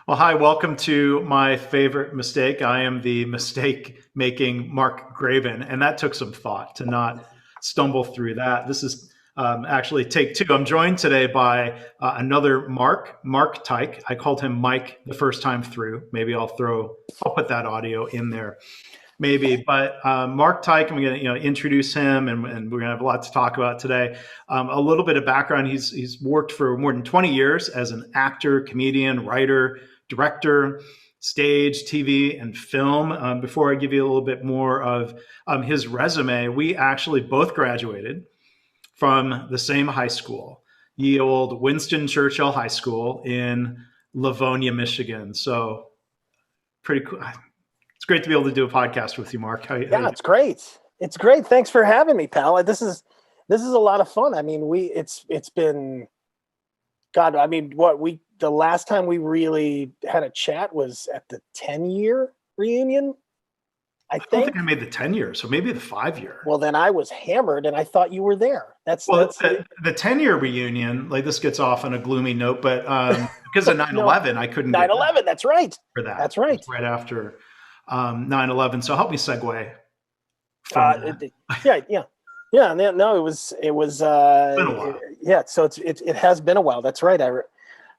Well, hi, welcome to my favorite mistake. I am the mistake making Mark Graven, and that took some thought to not stumble through that. This is actually take two. I'm joined today by another Mark Teich. I called him Mike the first time through. Maybe I'll put that audio in there. Maybe, but Mark Teich, I'm going to introduce him, and we're going to have a lot to talk about today. A little bit of background: he's worked for more than 20 years as an actor, comedian, writer, director, stage, TV, and film. Before I give you a little bit more of his resume, we actually both graduated from the same high school, ye old Winston Churchill High School in Livonia, Michigan. So pretty cool. It's great to be able to do a podcast with you, Mark. Yeah, it's great. It's great. Thanks for having me, pal. This is a lot of fun. I mean, it's been, God, I mean, the last time we really had a chat was at the 10-year reunion. I don't think I made the 10-year, so maybe the 5-year. Well, then I was hammered, and I thought you were there. That's the 10-year reunion. Like, this gets off on a gloomy note, but because of 9/11, I couldn't. 9/11. That's right. For that, that's right. Right after 9/11. So help me segue. Yeah. No, it was. Been a while. So it has been a while. That's right.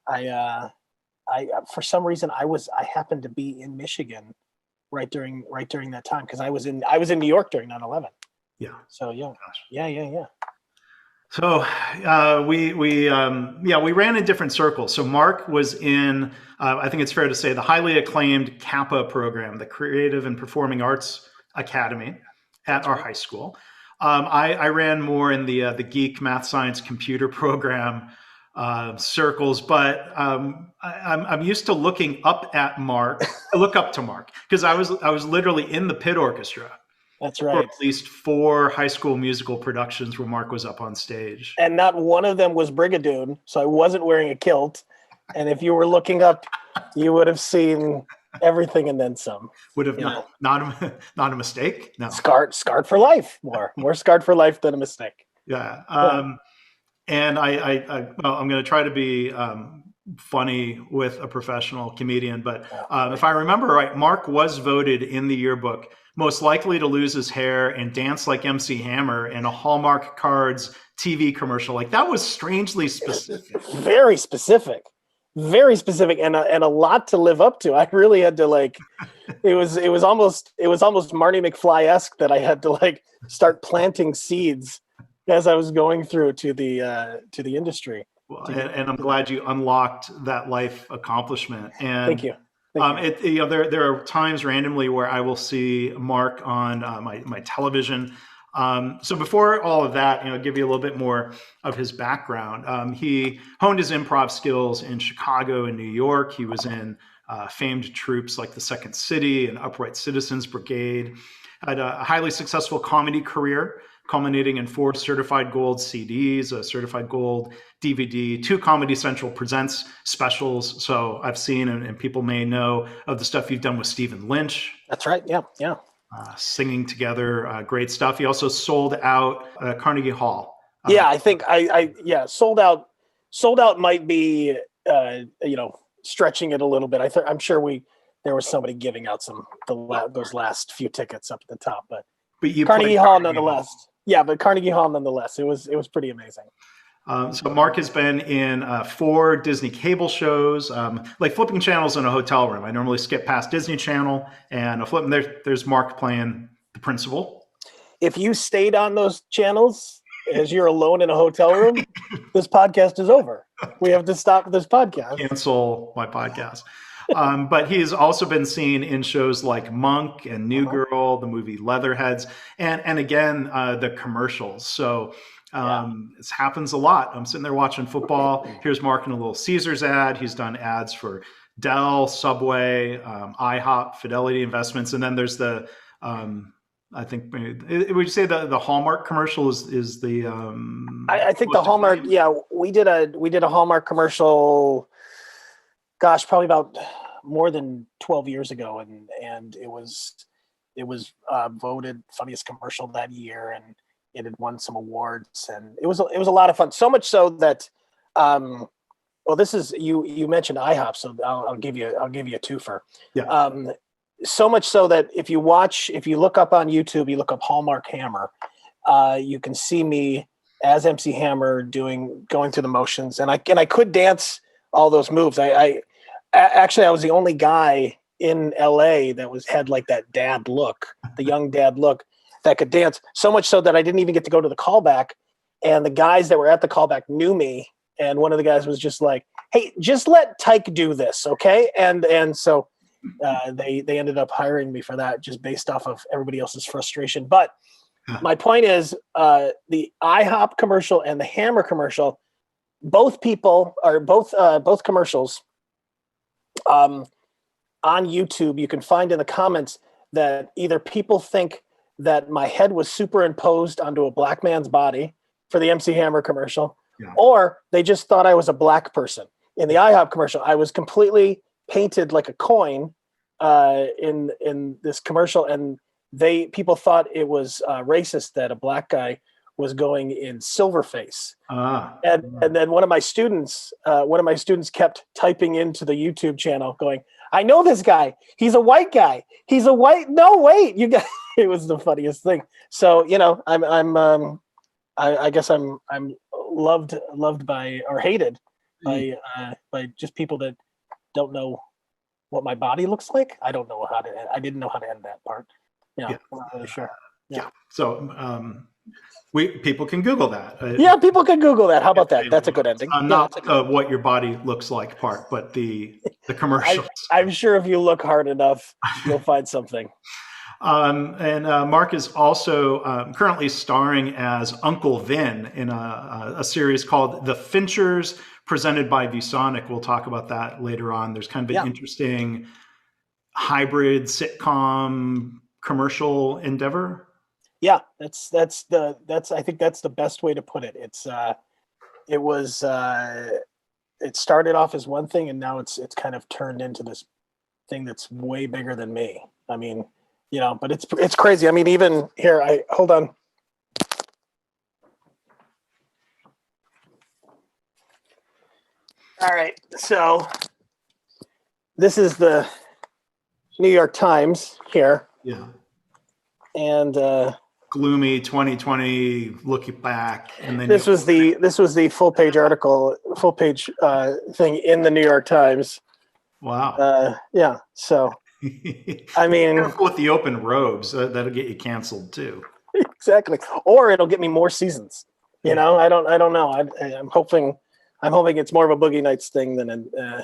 I for some reason I happened to be in Michigan right during that time, because I was in New York during 9/11. Yeah. So yeah. Gosh. Yeah. So we ran in different circles. So Mark was in, I think it's fair to say, the highly acclaimed CAPA program, the Creative and Performing Arts Academy at our high school. I ran more in the geek, math, science, computer program circles, but I'm used to looking up at Mark. I look up to Mark because I was literally in the pit orchestra. That's right. For at least 4 high school musical productions where Mark was up on stage. And not one of them was Brigadoon, so I wasn't wearing a kilt. And if you were looking up, you would have seen everything and then some. Would have not a mistake. No. Scarred for life. More scarred for life than a mistake. Yeah. And I'm going to try to be funny with a professional comedian, but if I remember right, Mark was voted in the yearbook most likely to lose his hair and dance like MC Hammer in a Hallmark Cards TV commercial. Like, that was strangely specific. Very specific, and a lot to live up to. I really had to it was almost Marty McFly-esque that I had to start planting seeds as I was going through to the industry. Well, and I'm glad you unlocked that life accomplishment. And thank you. There are times randomly where I will see Mark on my television. So before all of that, give you a little bit more of his background. He honed his improv skills in Chicago and New York. He was in famed troupes like the Second City and Upright Citizens Brigade. Had a highly successful comedy career, culminating in 4 certified gold CDs, a certified gold DVD, 2 Comedy Central Presents specials. So I've seen, and people may know of the stuff you've done with Stephen Lynch. That's right. Yeah. Singing together, great stuff. He also sold out Carnegie Hall. I think sold out. Sold out might be, stretching it a little bit. I'm sure there was somebody giving out those last few tickets up at the top, but Carnegie Hall nonetheless. Yeah, but Carnegie Hall nonetheless. It was pretty amazing. So Mark has been in 4 Disney cable shows, like flipping channels in a hotel room. I normally skip past Disney Channel and there's Mark playing the principal. If you stayed on those channels as you're alone in a hotel room, this podcast is over. We have to stop this podcast. Cancel my podcast. But he's also been seen in shows like Monk and New Girl, the movie Leatherheads, and again, the commercials. So this happens a lot. I'm sitting there watching football. Here's Mark in a Little Caesars ad. He's done ads for Dell, Subway, IHOP, Fidelity Investments. And then there's the, I think, would you say the Hallmark commercial is the... I think the Hallmark, we did a Hallmark commercial, gosh, probably about more than 12 years ago. And it was voted funniest commercial that year. And it had won some awards, and it was a lot of fun. So much so that Well, this is you mentioned IHOP, so I'll give you a twofer. Yeah. So much so that if you look up on YouTube, you look up Hallmark Hammer, you can see me as MC Hammer going through the motions, and I could dance all those moves. Actually I was the only guy in LA that had like that dad look, the young dad look, that could dance. So much so that I didn't even get to go to the callback, and the guys that were at the callback knew me. And one of the guys was just like, "Hey, just let Teich do this, okay?" And so they ended up hiring me for that, just based off of everybody else's frustration. But my point is, the IHOP commercial and the Hammer commercial, both commercials, on YouTube, you can find in the comments that either people think that my head was superimposed onto a black man's body for the MC Hammer commercial, or they just thought I was a black person. In the IHOP commercial, I was completely painted like a coin in this commercial, and people thought it was racist that a black guy was going in silverface. And then one of my students kept typing into the YouTube channel going, "I know this guy. He's a white guy. He's a white. No, wait, you got." It was the funniest thing. So I guess I'm loved by, or hated by just people that don't know what my body looks like. I didn't know how to end that part. Yeah. I'm not really sure. Yeah. So people can Google that. People can Google that. How about that? That's a good ending. Not what your body looks like part, but the commercials. I'm sure if you look hard enough, you'll find something. And Mark is also currently starring as Uncle Vin in a series called The Finchers, presented by ViewSonic. We'll talk about that later on. There's kind of an interesting hybrid sitcom commercial endeavor. Yeah, I think that's the best way to put it. It started off as one thing, and now it's kind of turned into this thing that's way bigger than me. I mean, but it's crazy. I mean, even here, hold on. All right, so this is the New York Times here. Yeah. And gloomy 2020, looking back, and then this was the full page thing in the New York Times. Wow. Yeah. So I mean, careful with the open robes. That'll get you canceled too. Exactly. Or it'll get me more seasons. I don't know. I'm hoping it's more of a Boogie Nights thing than a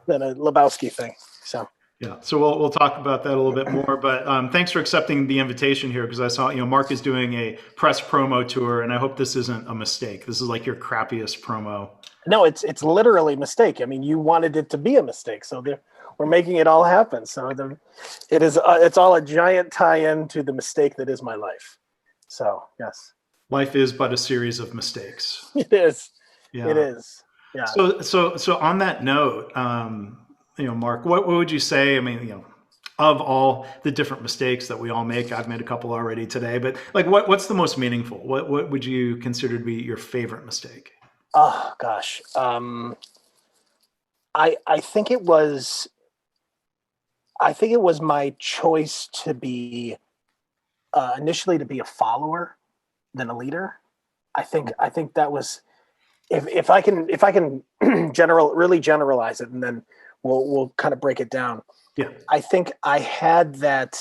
Lebowski thing. So. Yeah, so we'll talk about that a little bit more, but thanks for accepting the invitation here, because I saw, Mark is doing a press promo tour, and I hope this isn't a mistake. This is like your crappiest promo. No, it's literally a mistake. I mean, you wanted it to be a mistake, so we're making it all happen. So it's all a giant tie-in to the mistake that is my life. So, yes. Life is but a series of mistakes. It is. Yeah. It is. Yeah. So on that note, Mark, what would you say? I mean, of all the different mistakes that we all make, I've made a couple already today, but like, what's the most meaningful? What would you consider to be your favorite mistake? Oh gosh, I think it was my choice to be initially to be a follower than a leader. I think that was, if I can really generalize it, and then we'll kind of break it down. Yeah. I think I had that,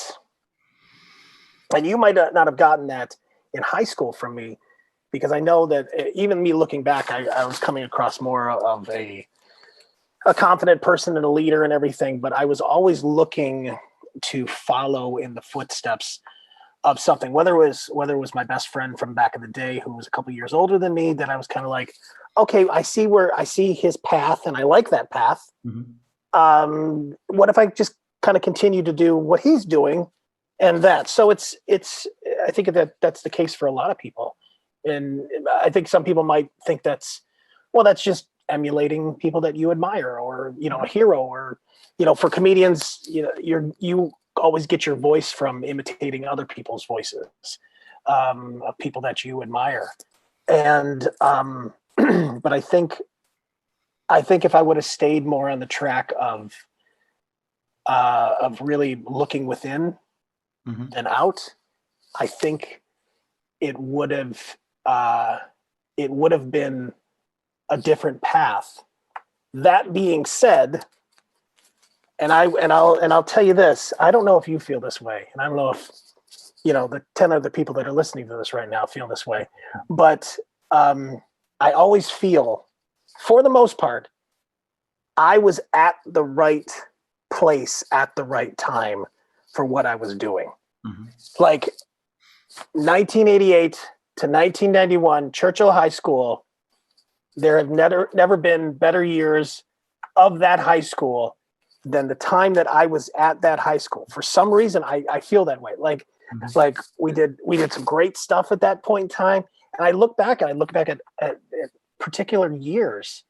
and you might not have gotten that in high school from me, because I know that even me looking back, I was coming across more of a confident person and a leader and everything, but I was always looking to follow in the footsteps of something, whether it was my best friend from back in the day who was a couple years older than me, that I was kind of like, okay, I see his path and I like that path. Mm-hmm. What if I just kind of continue to do what he's doing, and that? So I think that's the case for a lot of people. And I think some people might think that's just emulating people that you admire, or, a hero, or, for comedians, you always get your voice from imitating other people's voices, of people that you admire. And, but I think I think if I would have stayed more on the track of really looking within than out, I think it would have been a different path. That being said, I'll tell you this, I don't know if you feel this way, and I don't know if the 10 other people that are listening to this right now feel this way, but I always feel, for the most part, I was at the right place at the right time for what I was doing. Like 1988 to 1991, Churchill High School, there have never been better years of that high school than the time that I was at that high school. For some reason, I feel that way. Like we did some great stuff at that point in time. And I look back at particular years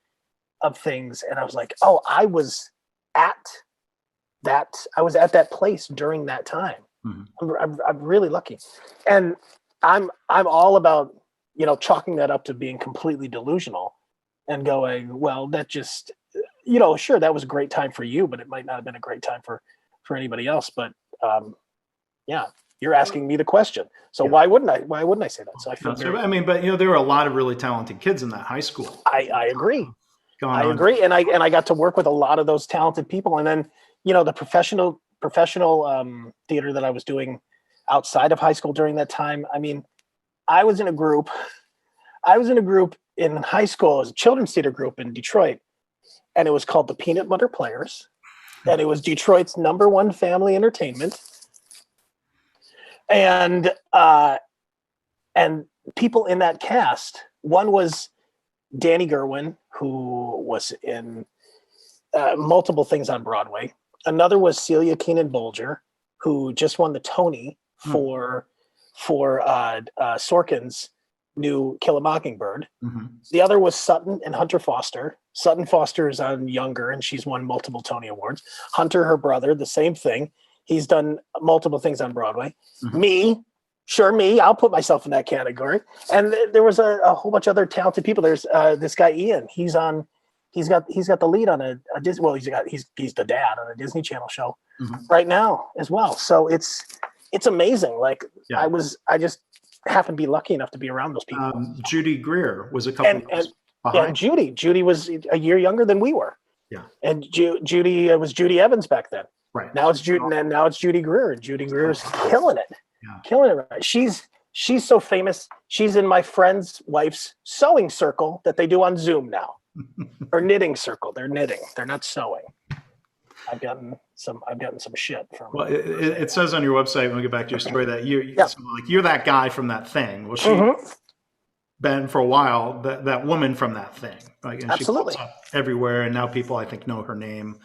of things, and I was like, oh, I was at that place during that time. I'm really lucky. And I'm all about, chalking that up to being completely delusional and going, well, that just, sure, that was a great time for you, but it might not have been a great time for anybody else. But yeah, you're asking me the question. So why wouldn't I say that? So I feel but there were a lot of really talented kids in that high school. I agree. I agree. And I got to work with a lot of those talented people. And then, the professional theater that I was doing outside of high school during that time. I mean, I was in a group in high school. It was a children's theater group in Detroit, and it was called the Peanut Butter Players. And it was Detroit's #1 family entertainment. And people in that cast, one was Danny Gerwin, who was in multiple things on Broadway. Another was Celia Keenan Bolger, who just won the Tony for Sorkin's new Kill a Mockingbird. The other was Sutton and Hunter Foster. Sutton Foster is on Younger, and she's won multiple Tony Awards. Hunter, her brother, the same thing. He's done multiple things on Broadway. Me, I'll put myself in that category. And there was a whole bunch of other talented people. There's this guy Ian. He's got the lead on a Disney. Well, he's the dad on a Disney Channel show right now as well. So it's amazing. Like I just happened to be lucky enough to be around those people. Judy Greer was a couple years behind. Yeah, Judy was a year younger than we were. Yeah, and Judy was Judy Evans back then. Right. Now it's Judy, and now it's Judy Greer, and Judy Greer's killing it. Killing it. Right. She's so famous. She's in my friend's wife's sewing circle that they do on Zoom now, or knitting circle. They're knitting. They're not sewing. I've gotten some shit from. Well, it says on your website, when we get back to your story, that you're that guy from that thing. Well, she been for a while that woman from that thing. Like, and absolutely. She pops up everywhere, and now people I think know her name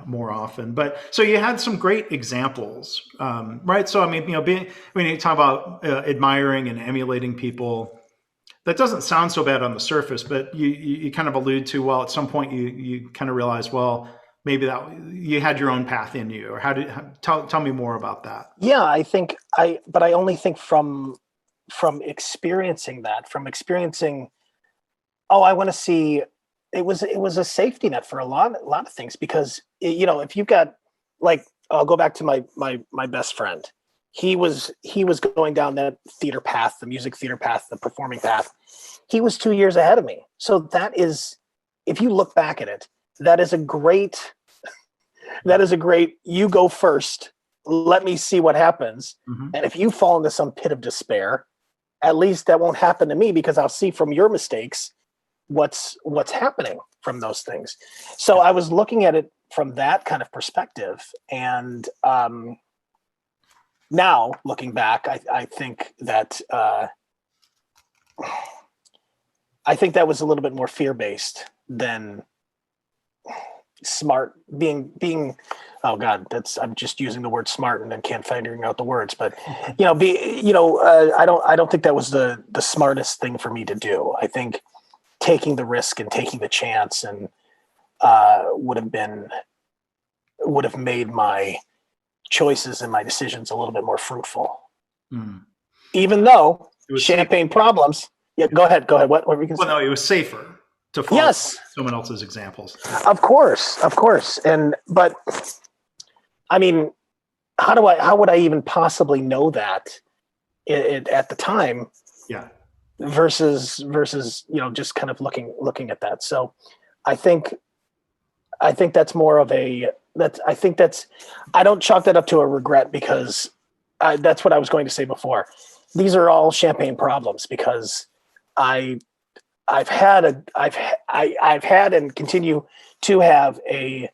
more often. But so you had some great examples, right? So I mean, you talk about admiring and emulating people. That doesn't sound so bad on the surface, but you kind of allude to, well, at some point you kind of realize, well, maybe that you had your own path in you, or tell me more about that. Yeah, but I only think from experiencing that, I want to see. It was a safety net for a lot of things, because if you've got, like, I'll go back to my best friend. He was going down that theater path, the music theater path, the performing path. He was 2 years ahead of me. So that is, if you look back at it, that is a great, you go first, let me see what happens. And if you fall into some pit of despair, at least that won't happen to me, because I'll see from your mistakes what's happening from those things. So I was looking at it from that kind of perspective. And now looking back, I think that was a little bit more fear-based than smart. Being oh God, I'm just using the word smart and then can't figuring out the words. But I don't think that was the smartest thing for me to do. I think taking the risk and taking the chance and would have made my choices and my decisions a little bit more fruitful. Even though champagne problems. Yeah, go ahead. What were we going to say? Well, no, it was safer to follow Yes, someone else's examples. of course. But I mean, how would I even possibly know that at the time Yeah. versus, just kind of looking at that. So I think that's more of I don't chalk that up to a regret, because that's what I was going to say before. These are all champagne problems, because I've had and continue to have a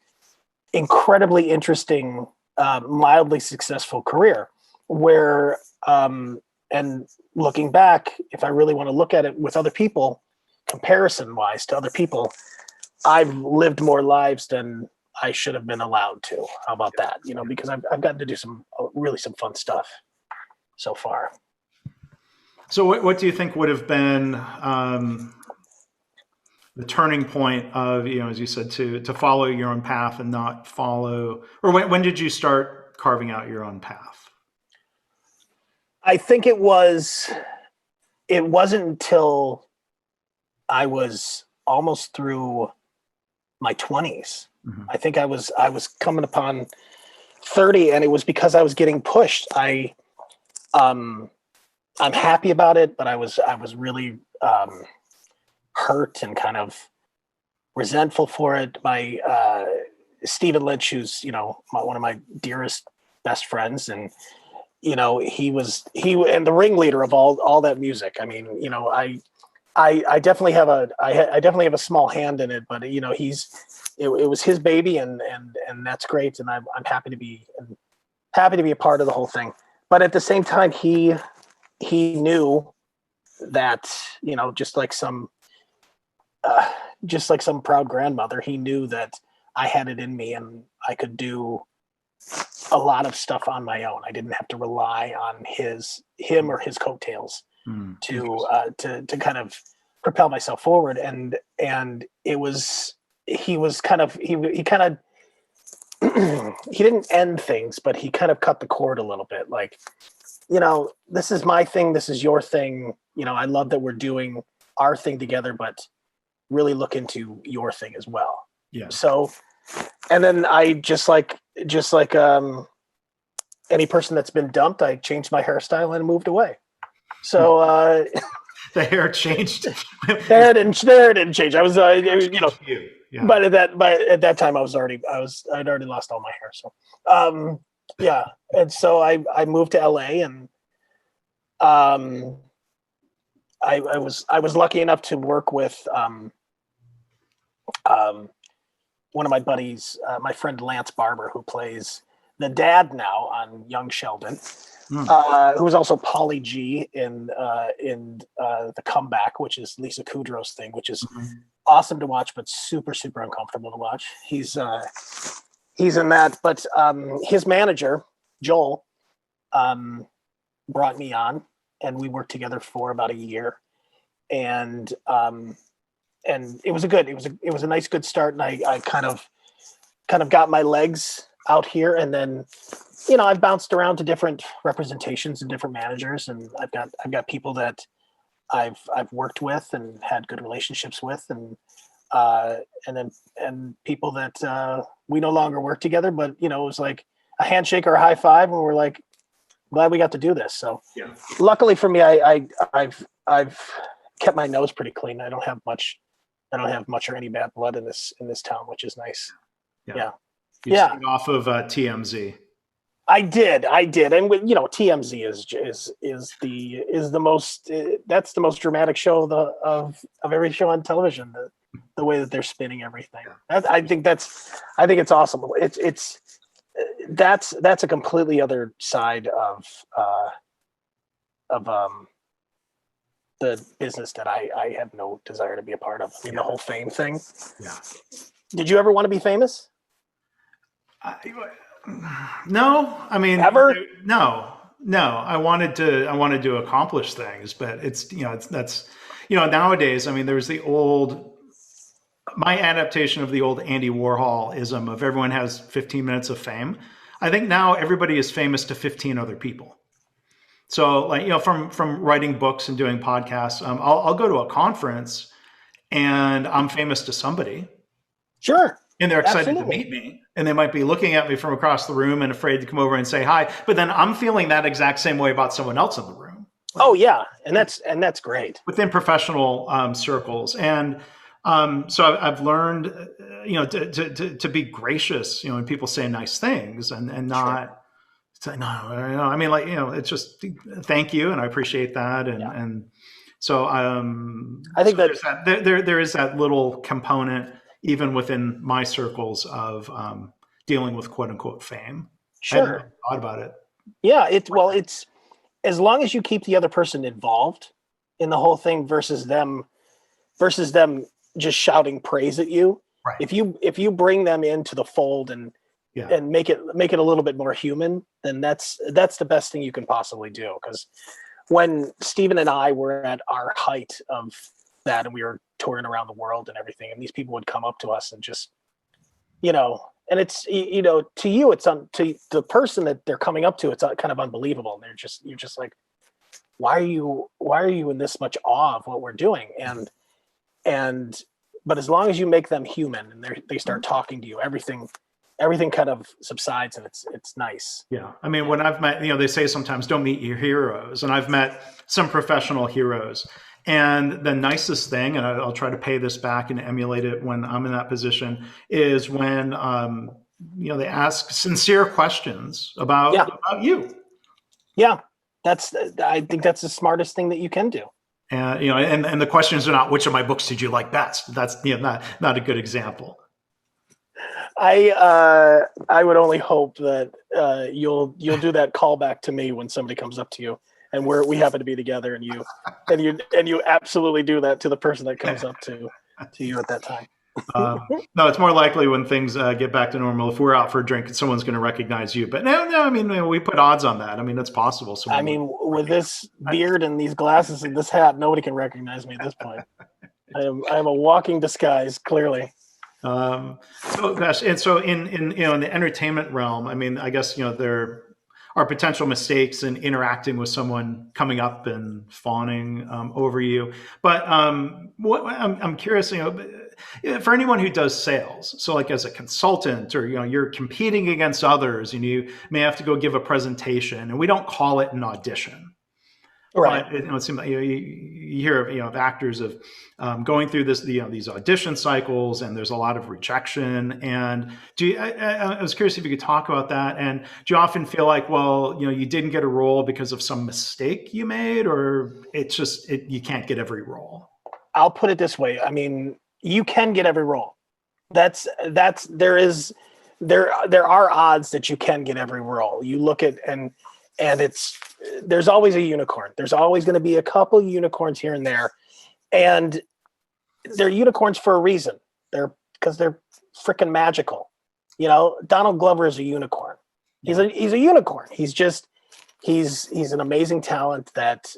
incredibly interesting, mildly successful career where, and looking back, if I really want to look at it with other people, comparison wise to other people, I've lived more lives than I should have been allowed to. How about that? Because I've gotten to do some fun stuff so far. So what do you think would have been the turning point of, as you said, to follow your own path and not follow, or when did you start carving out your own path? I think it wasn't until I was almost through my 20s. Mm-hmm. I think I was coming upon 30, and it was because I was getting pushed. I'm happy about it, but I was really hurt and kind of resentful for it. My Stephen Lynch, who's one of my dearest best friends, and he and the ringleader of all that music. I mean, I definitely have a small hand in it, but it was his baby, and that's great, and I'm happy to be a part of the whole thing. But at the same time, he knew that, just like some proud grandmother, he knew that I had it in me and I could do a lot of stuff on my own. I didn't have to rely on him or his coattails to kind of propel myself forward. And it was, he didn't end things, but he kind of cut the cord a little bit. Like, this is my thing. This is your thing. I love that we're doing our thing together, but really look into your thing as well. Yeah. So, and then I just like any person that's been dumped, I changed my hairstyle and moved away. So, the hair changed. There didn't change. I was, Yeah. But at that time I'd already lost all my hair. So, yeah. And so I moved to LA, and I was lucky enough to work with one of my buddies, my friend Lance Barber, who plays the dad now on Young Sheldon, who was also Pauly G in The Comeback, which is Lisa Kudrow's thing, which is awesome to watch, but super, super uncomfortable to watch. He's in that, but his manager, Joel, brought me on, and we worked together for about a year, and it was a nice, good start. And I kind of got my legs out here, and then, I've bounced around to different representations and different managers, and I've got people that I've worked with and had good relationships with, and people that we no longer work together, but it was like a handshake or a high five, and we're like, glad we got to do this. So yeah. Luckily for me, I've kept my nose pretty clean. I don't have much or any bad blood in this town, which is nice. Yeah. You stayed off of TMZ. I did, and TMZ is the most that's the most dramatic show of every show on television. The way that they're spinning everything. Yeah. I think it's awesome. That's a completely other side of the business that I have no desire to be a part of. I mean, the whole fame thing. Yeah. Did you ever want to be famous? No, I mean, ever? No. I wanted to accomplish things, but that's nowadays. I mean, there's my adaptation of the old Andy Warhol-ism of everyone has 15 minutes of fame. I think now everybody is famous to 15 other people. So, like, from writing books and doing podcasts, I'll go to a conference, and I'm famous to somebody, Sure. and they're excited Absolutely. to meet me, and they might be looking at me from across the room and afraid to come over and say hi, but then I'm feeling that exact same way about someone else in the room. Oh yeah, and that's great. Within professional circles. And so I've learned, to be gracious, when people say nice things, and not say, no, I mean, like, it's just thank you. And I appreciate that. And so, I think there's there is that little component, even within my circles, of dealing with quote unquote fame. I hadn't sure. really thought about it. Yeah, it's as long as you keep the other person involved in the whole thing versus them just shouting praise at you. Right. If you bring them into the fold and make it a little bit more human, then that's the best thing you can possibly do. Because when Stephen and I were at our height of that, and we were touring around the world and everything, and these people would come up to us and just, and it's, to you, it's to the person that they're coming up to, it's kind of unbelievable. And you're just like, why are you in this much awe of what we're doing? But as long as you make them human and they start talking to you, everything kind of subsides, and it's nice. Yeah. I mean, when I've met, they say sometimes don't meet your heroes, and I've met some professional heroes. And the nicest thing, and I'll try to pay this back and emulate it when I'm in that position, is when they ask sincere questions about you. Yeah, I think that's the smartest thing that you can do. And and the questions are not, which of my books did you like best? That's not a good example. I would only hope that you'll do that callback to me when somebody comes up to you and we happen to be together, and you absolutely do that to the person that comes up to you at that time. No, it's more likely when things get back to normal. If we're out for a drink, someone's going to recognize you. But no, I mean, we put odds on that. I mean, it's possible. I mean, with this beard and these glasses and this hat, nobody can recognize me at this point. I am a walking disguise, clearly. So gosh, and so in the entertainment realm, I mean, I guess there are potential mistakes in interacting with someone coming up and fawning over you. But I'm curious, for anyone who does sales, so like as a consultant, or you're competing against others, and you may have to go give a presentation, and we don't call it an audition. Right. But it seems like you hear of actors of going through these audition cycles, and there's a lot of rejection. And I was curious if you could talk about that. And do you often feel like, well, you didn't get a role because of some mistake you made, or it's just you can't get every role? I'll put it this way. I mean, you can get every role. There are odds that you can get every role. You look at and there's always a unicorn. There's always going to be a couple unicorns here and there, and they're unicorns for a reason. Because they're freaking magical. Donald Glover is a unicorn. He's a unicorn. He's an amazing talent that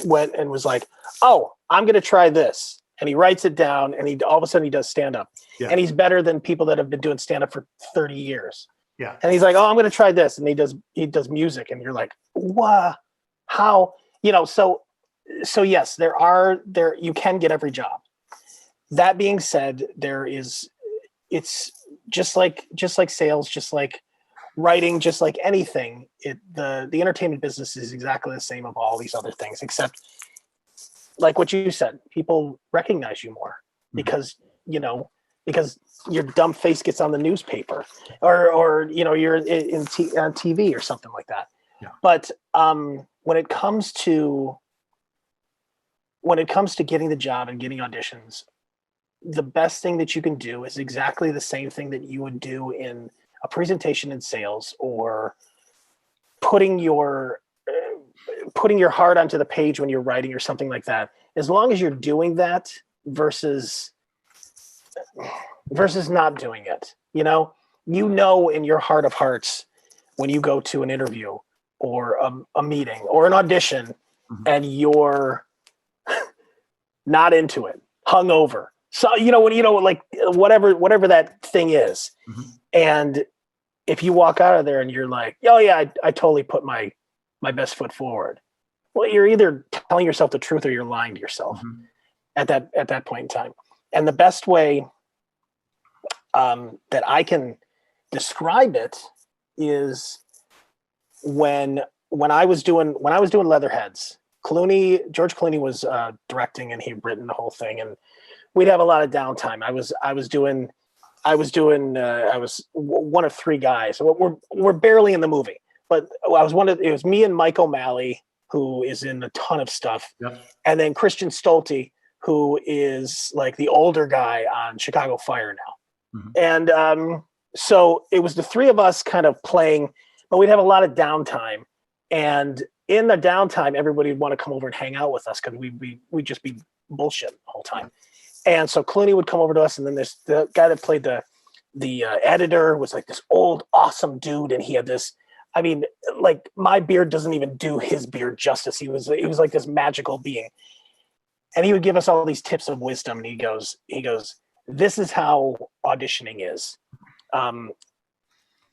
went and was like, oh, I'm going to try this. And he writes it down, and all of a sudden he does stand up, and he's better than people that have been doing stand up for 30 years. Yeah. And he's like, oh, I'm going to try this. And he does music, and you're like, what? How? So yes, you can get every job. That being said, it's just like sales, just like writing, just like anything. The entertainment business is exactly the same of all these other things, except like what you said, people recognize you more because your dumb face gets on the newspaper, or you're on TV or something like that. Yeah. But when it comes to getting the job and getting auditions, the best thing that you can do is exactly the same thing that you would do in a presentation in sales, or putting your heart onto the page when you're writing or something like that. As long as you're doing that versus not doing it, in your heart of hearts, when you go to an interview or a meeting or an audition, and you're not into it, hungover. So, like whatever that thing is. And if you walk out of there and you're like, oh yeah, I totally put my best foot forward. Well, you're either telling yourself the truth or you're lying to yourself at that point in time. And the best way that I can describe it is when I was doing Leatherheads, George Clooney was directing, and he'd written the whole thing, and we'd have a lot of downtime. I was one of three guys. So we're barely in the movie, but it was me and Mike O'Malley, who is in a ton of stuff. Yep. And then Christian Stolte, who is like the older guy on Chicago Fire now. Mm-hmm. And so it was the three of us kind of playing, but we'd have a lot of downtime. And in the downtime, everybody would want to come over and hang out with us because we'd just be bullshit the whole time. And so Clooney would come over to us, and then the guy that played the editor was like this old, awesome dude, and he had this. I mean, like my beard doesn't even do his beard justice. He was like this magical being, and he would give us all these tips of wisdom. And he goes, "This is how auditioning is.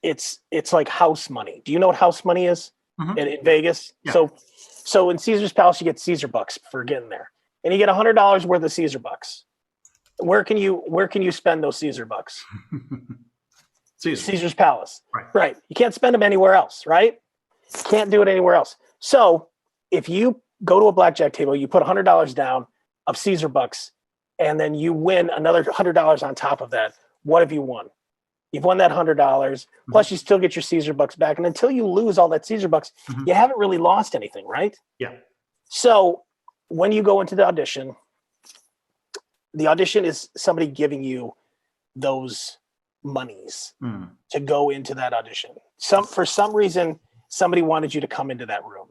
It's like house money. Do you know what house money is in Vegas? Yeah. So in Caesar's Palace, you get Caesar bucks for getting there, and you get $100 worth of Caesar bucks. Where can you spend those Caesar bucks? Caesar's Palace. Right. You can't spend them anywhere else, right? Can't do it anywhere else. So if you go to a blackjack table, you put $100 down of Caesar bucks, and then you win another $100 on top of that. What have you won? You've won that $100, plus you still get your Caesar bucks back. And until you lose all that Caesar bucks, you haven't really lost anything, right? Yeah. So when you go into the audition is somebody giving you those monies to go into that audition. For some reason, somebody wanted you to come into that room.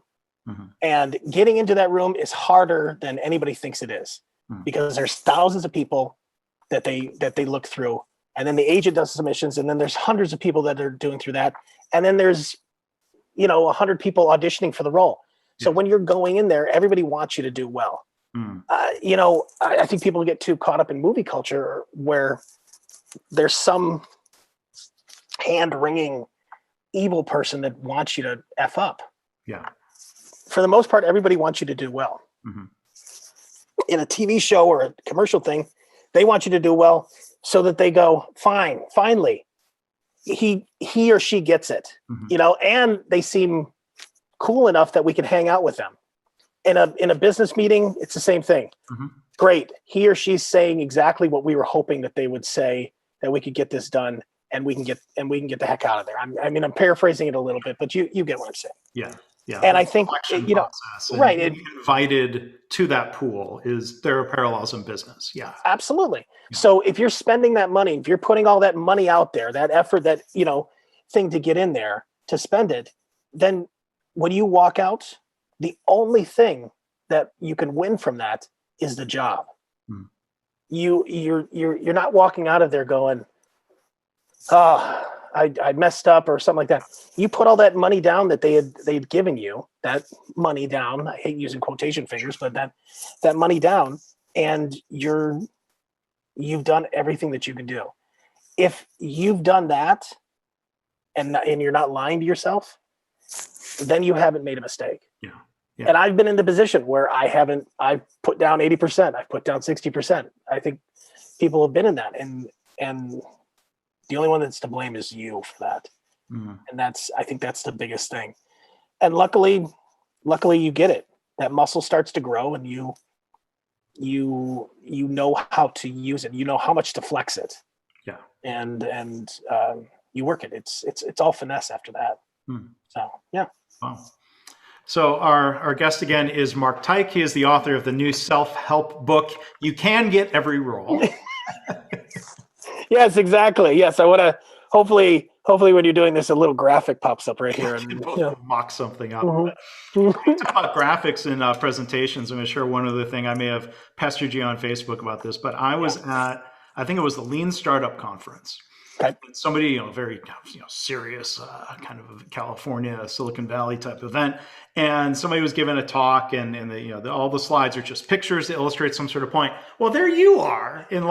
And getting into that room is harder than anybody thinks it is, because there's thousands of people that they look through, and then the agent does submissions, and then there's hundreds of people that are doing through that, and then there's 100 people auditioning for the role. So when you're going in there, everybody wants you to do well. I think people get too caught up in movie culture where there's some hand-wringing evil person that wants you to F up. Yeah. For the most part, everybody wants you to do well. In a TV show or a commercial thing, they want you to do well so that they go, fine, finally, he or she gets it, and they seem cool enough that we can hang out with them. In a business meeting, it's the same thing. Great. He or she's saying exactly what we were hoping that they would say, that we could get this done, and we can get the heck out of there. I'm paraphrasing it a little bit, but you get what I'm saying. Yeah. Yeah. And I think, right. Invited to that pool there are parallels in business. Yeah. Absolutely. Yeah. So if you're spending that money, if you're putting all that money out there, that effort, that, thing to get in there, to spend it, then when you walk out, the only thing that you can win from that is the job. You're not walking out of there going, I messed up or something like that. You put all that money down that they'd given you, that money down. I hate using quotation fingers, but that money down, and you've done everything that you can do. If you've done that, and you're not lying to yourself, then you haven't made a mistake. Yeah. And I've been in the position where I've put down 80%, I've put down 60%. I think people have been in that, and the only one that's to blame is you for that. And I think that's the biggest thing. And luckily you get it. That muscle starts to grow, and you know how to use it. You know how much to flex it. Yeah. And you work it. It's all finesse after that. So, yeah. Wow. So our guest again is Mark Teich. He is the author of the new self-help book, You Can Get Every Role. Yes, exactly. Yes, I want to. Hopefully, when you're doing this, a little graphic pops up right here, and mock something up. About graphics in presentations, I'm going to share one other thing. I may have pestered you on Facebook about this, but I was at, I think it was the Lean Startup Conference. Okay. Somebody, very serious, kind of a California, Silicon Valley type event, and somebody was giving a talk, and all the slides are just pictures to illustrate some sort of point. Well, there you are in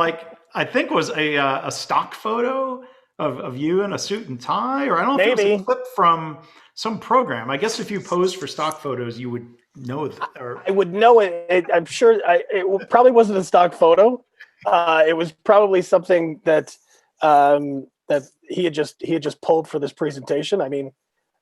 I think was a stock photo of you in a suit and tie, or I don't know if it was a clip from some program. I guess if you posed for stock photos, you would know that. Or I would know it. I'm sure it probably wasn't a stock photo. It was probably something that that he had just pulled for this presentation. I mean,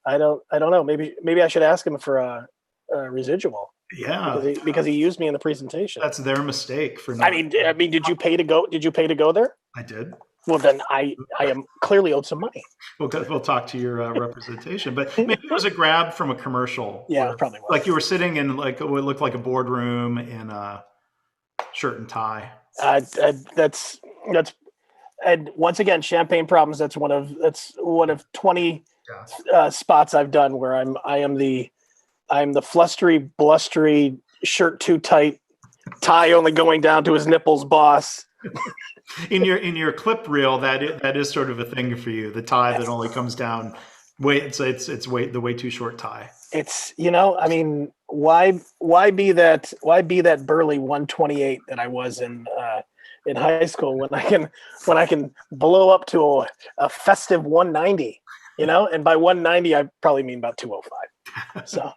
I don't know. Maybe I should ask him for a residual. Yeah, Because he used me in the presentation. that's their mistake for not. I mean, did you pay to go? Did you pay to go there? I did. Well, then I am clearly owed some money. We'll talk to your representation, but maybe it was a grab from a commercial. Yeah, it probably was. Like you were sitting in like what looked like a boardroom in a shirt and tie. That's and once again, champagne problems. That's one of 20 spots I've done where I am the flustery, blustery, shirt too tight, tie only going down to his nipples boss. In your clip reel, that is sort of a thing for you. The tie that only comes down. It's the way too short tie. It's, I mean, why be that burly 128 that I was in high school when I can blow up to a festive 190, and by 190 I probably mean about 205. So.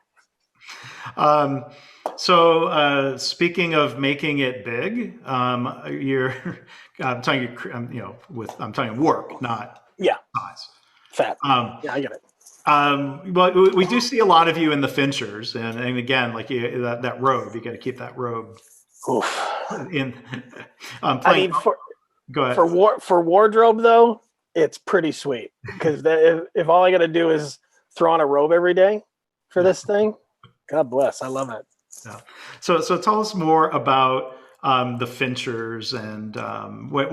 So speaking of making it big, I'm talking work, not size. Fat. Yeah, I get it. Well, we do see a lot of you in the Finchers, and again, like that robe, you got to keep that robe. Oof. I mean, go ahead. For wardrobe though, it's pretty sweet because if all I got to do is throw on a robe every day for this thing, God bless, I love it. Yeah. So tell us more about the Finchers and what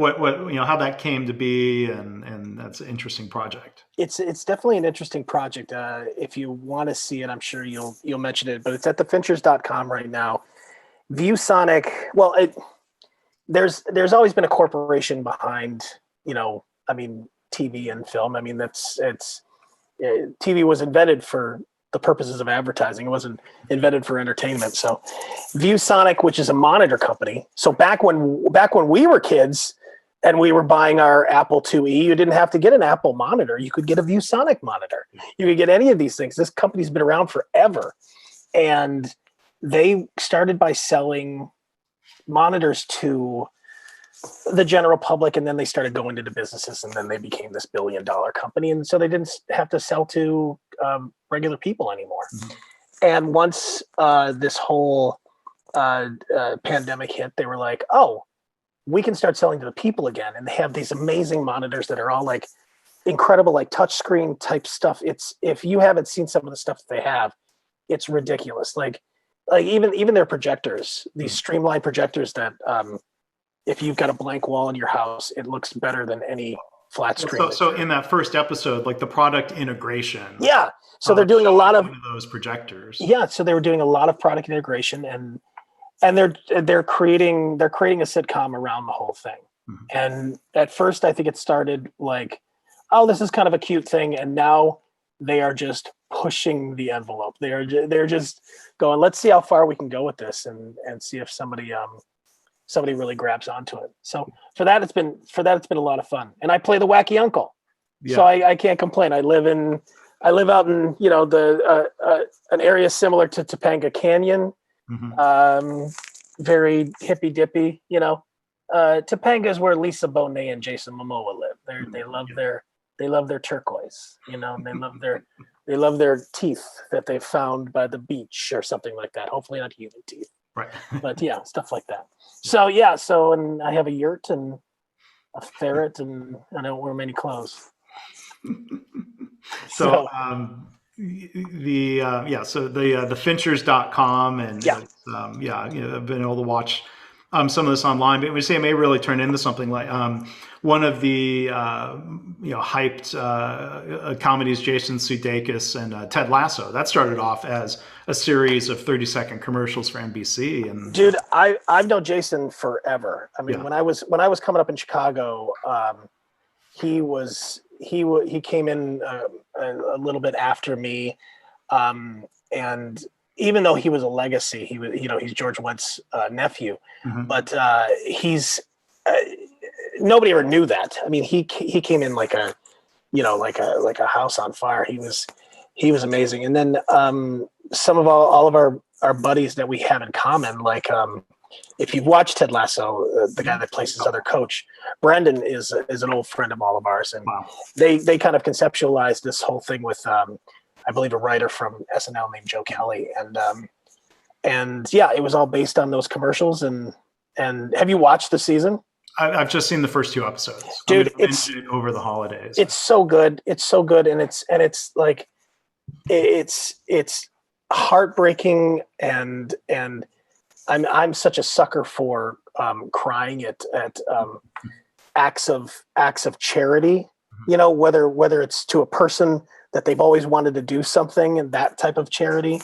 how that came to be, and that's an interesting project. It's definitely an interesting project. If you want to see it, I'm sure you'll mention it, but it's at thefinchers.com right now. ViewSonic. Well, there's always been a corporation behind TV and film. I mean TV was invented for the purposes of advertising. It wasn't invented for entertainment. So ViewSonic, which is a monitor company. So back when we were kids and we were buying our Apple IIe, you didn't have to get an Apple monitor. You could get a ViewSonic monitor. You could get any of these things. This company's been around forever. And they started by selling monitors to the general public, and then they started going into businesses, and then they became this $1 billion company. And so they didn't have to sell to regular people anymore. Mm-hmm. And once this whole pandemic hit, they were like, oh, we can start selling to the people again. And they have these amazing monitors that are all like incredible, like touchscreen type stuff. If you haven't seen some of the stuff that they have, it's ridiculous. Like even their projectors, these streamlined projectors that if you've got a blank wall in your house, it looks better than any flat screen. So in that first episode, like the product integration. Yeah. So they're doing a lot of those projectors. Yeah. So they were doing a lot of product integration, and they're creating a sitcom around the whole thing. Mm-hmm. And at first, I think it started like, oh, this is kind of a cute thing, and now they are just pushing the envelope. They're just going, let's see how far we can go with this, and see if somebody really grabs onto it. So for that it's been a lot of fun. And I play the wacky uncle. Yeah. So I can't complain. I live out in, an area similar to Topanga Canyon. Mm-hmm. Very hippy dippy, Topanga is where Lisa Bonet and Jason Momoa live. They love their turquoise, and they love their teeth that they found by the beach or something like that. Hopefully not human teeth. Right. But yeah, stuff like that. So and I have a yurt and a ferret, and I don't wear many clothes. So the Finchers.com, and I've been able to watch some of this online, but we say it may really turn into something like one of the hyped comedies, Jason Sudeikis and Ted Lasso. That started off as a series of 30-second commercials for NBC. And dude, I've known Jason forever. I mean, when I was coming up in Chicago, he came in a little bit after me, and even though he was a legacy, he was, he's George Wendt's nephew, mm-hmm. but he's nobody ever knew that. I mean, he came in like a house on fire. He was amazing. And then some of all of our buddies that we have in common, like if you've watched Ted Lasso, the guy that plays his other coach, Brendan is an old friend of all of ours, and Wow. they kind of conceptualized this whole thing with I believe a writer from SNL named Joe Kelly, and yeah, it was all based on those commercials. And have you watched the season? I've just seen the first 2 episodes. Dude, I'm gonna binge it over the holidays. It's so good. It's so good, and it's like it's heartbreaking, and I'm such a sucker for crying at acts of charity. You know, whether it's to a person that they've always wanted to do something, and that type of charity.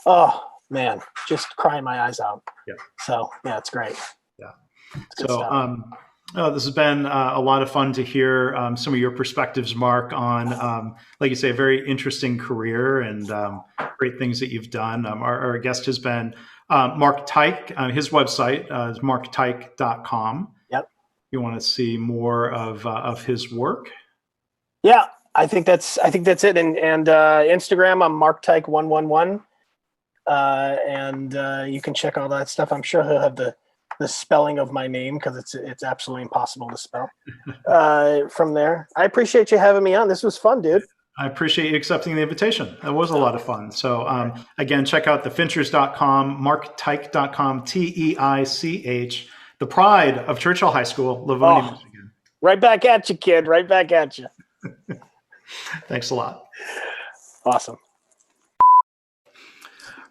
Oh man, just crying my eyes out. Yeah. So yeah, it's great. Yeah. It's good So stuff. this has been a lot of fun to hear some of your perspectives, Mark, on, like you say, a very interesting career and great things that you've done. Our guest has been Mark Teich. His website is markteich.com. Yep. If you want to see more of his work. Yeah, I think that's it. And Instagram, I'm Mark Teich 111. And you can check all that stuff. I'm sure he'll have the spelling of my name, because it's absolutely impossible to spell from there. I appreciate you having me on. This was fun, dude. I appreciate you accepting the invitation. That was a lot of fun. So again, check out thefinchers.com, markteich.com, Teich, the pride of Churchill High School, Livonia, Michigan. Right back at you, kid. Right back at you. Thanks a lot. Awesome.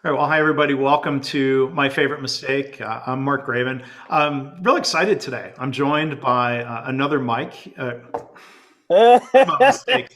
All right, well, hi, everybody. Welcome to My Favorite Mistake. I'm Mark Graven. I'm real excited today. I'm joined by another Mike. About mistakes.